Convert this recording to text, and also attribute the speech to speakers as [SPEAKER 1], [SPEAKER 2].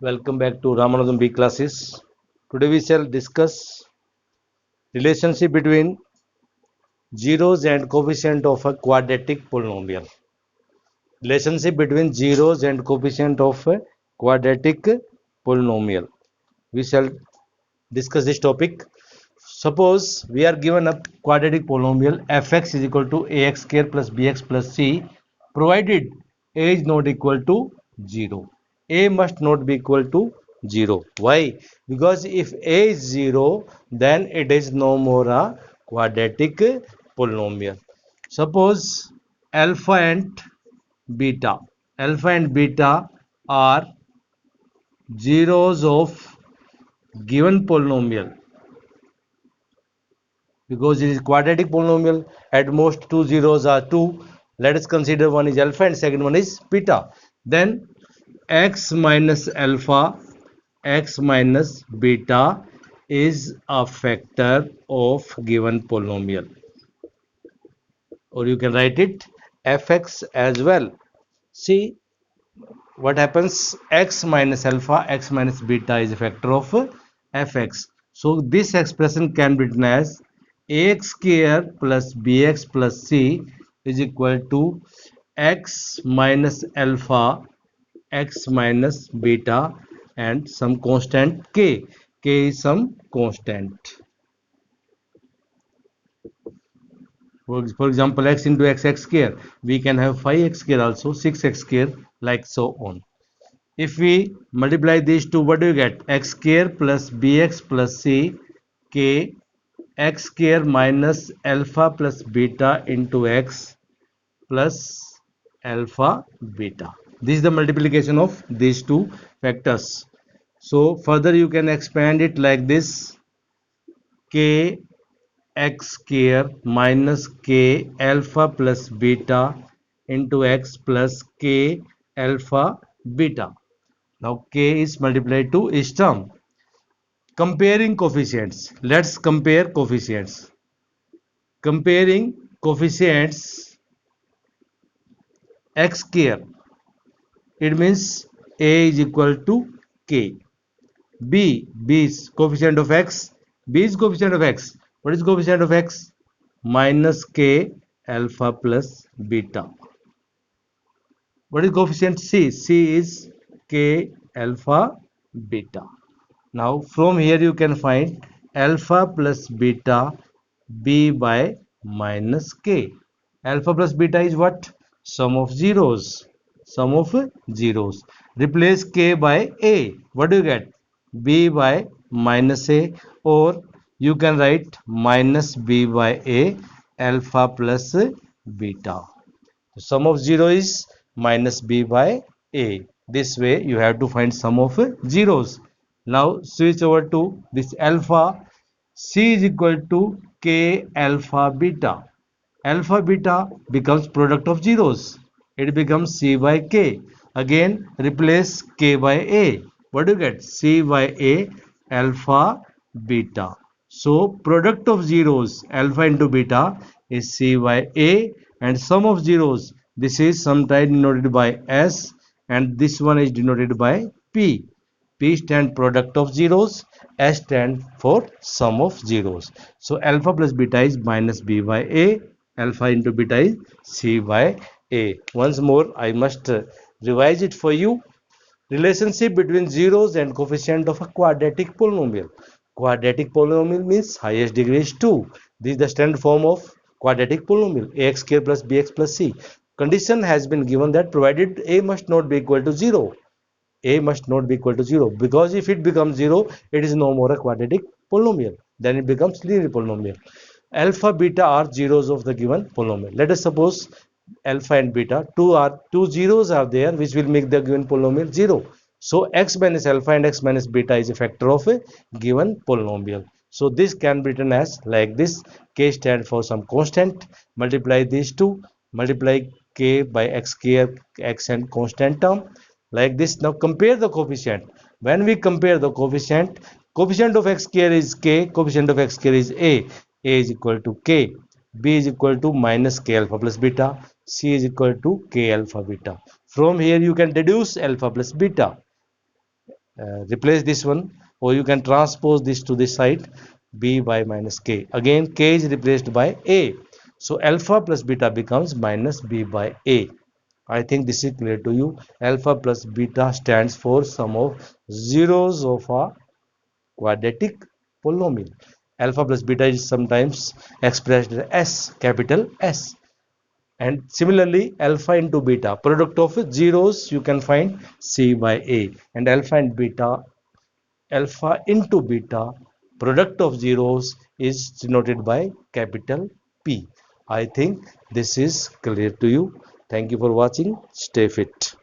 [SPEAKER 1] Welcome back to Ramanathan B classes. Today we shall discuss relationship between zeros and coefficient of a quadratic polynomial. Relationship between zeros and coefficient of a quadratic polynomial. We shall discuss this topic. Suppose we are given a quadratic polynomial fx is equal to ax square plus bx plus c, provided a is not equal to 0. A must not be equal to 0. Why? Because if a is 0, then it is no more a quadratic polynomial. Suppose alpha and beta. Alpha and beta are zeros of given polynomial. Because it is quadratic polynomial, at most two zeros are 2. Let us consider one is alpha and second one is beta. Then x minus alpha, x minus beta is a factor of given polynomial, or you can write it fx as well. See what happens, x minus alpha, x minus beta is a factor of fx. So this expression can be written as ax square plus bx plus c is equal to x minus alpha, x minus beta, and some constant k. K is some constant. For example, x into x, x square. We can have 5x square also, 6x square, like so on. If we multiply these two, what do you get? X square plus bx plus c, k, x square minus alpha plus beta into x plus alpha beta. This is the multiplication of these two factors. So further you can expand it like this: k x square minus k alpha plus beta into x plus k alpha beta. Now k is multiplied to each term. Comparing coefficients. Let's compare coefficients. Comparing coefficients, x square, it means a is equal to k. B is coefficient of x. B is coefficient of x. What is coefficient of x? Minus k alpha plus beta. What is coefficient C? C is k alpha beta. Now from here you can find alpha plus beta b by minus k. Alpha plus beta is what? Sum of zeros. Sum of zeros. Replace k by a. What do you get? B by minus a, or you can write minus b by a alpha plus beta. The sum of 0 is minus b by a. This way you have to find sum of zeros. Now switch over to this alpha. C is equal to k alpha beta. Alpha beta becomes product of zeros. It becomes c by k. Again replace k by a. What do you get? C by a alpha beta. So product of zeros, alpha into beta, is c by a, and sum of zeros, this is sometimes denoted by s, and this one is denoted by p. P stand product of zeros, S stand for sum of zeros. So alpha plus beta is minus b by a, alpha into beta is c by a. Once more I must revise it for you. Relationship between zeros and coefficient of a quadratic polynomial. Quadratic polynomial means highest degree is 2. This is the standard form of quadratic polynomial, ax square plus bx plus c. Condition has been given that provided a must not be equal to 0. A must not be equal to 0, because if it becomes 0, it is no more a quadratic polynomial. Then it becomes linear polynomial. Alpha beta are zeros of the given polynomial. Let us suppose alpha and beta, two zeros are there, which will make the given polynomial 0. So x minus alpha and x minus beta is a factor of a given polynomial. So this can be written as like this: k stand for some constant, multiply these two, multiply k by x square, x and constant term, like this. Now compare the coefficient. When we compare the coefficient, coefficient of x square is k, coefficient of x square is a is equal to k, b is equal to minus k alpha plus beta, c is equal to k alpha beta. From here you can deduce alpha plus beta. replace this one, or you can transpose this to this side, b by minus k. Again k is replaced by a, so alpha plus beta becomes minus b by a. I think this is clear to you. Alpha plus beta stands for sum of zeros of a quadratic polynomial. Alpha plus beta is sometimes expressed as S, capital S. And similarly, alpha into beta, product of zeros, you can find C by A. And alpha and beta, alpha into beta, product of zeros is denoted by capital P. I think this is clear to you. Thank you for watching. Stay fit.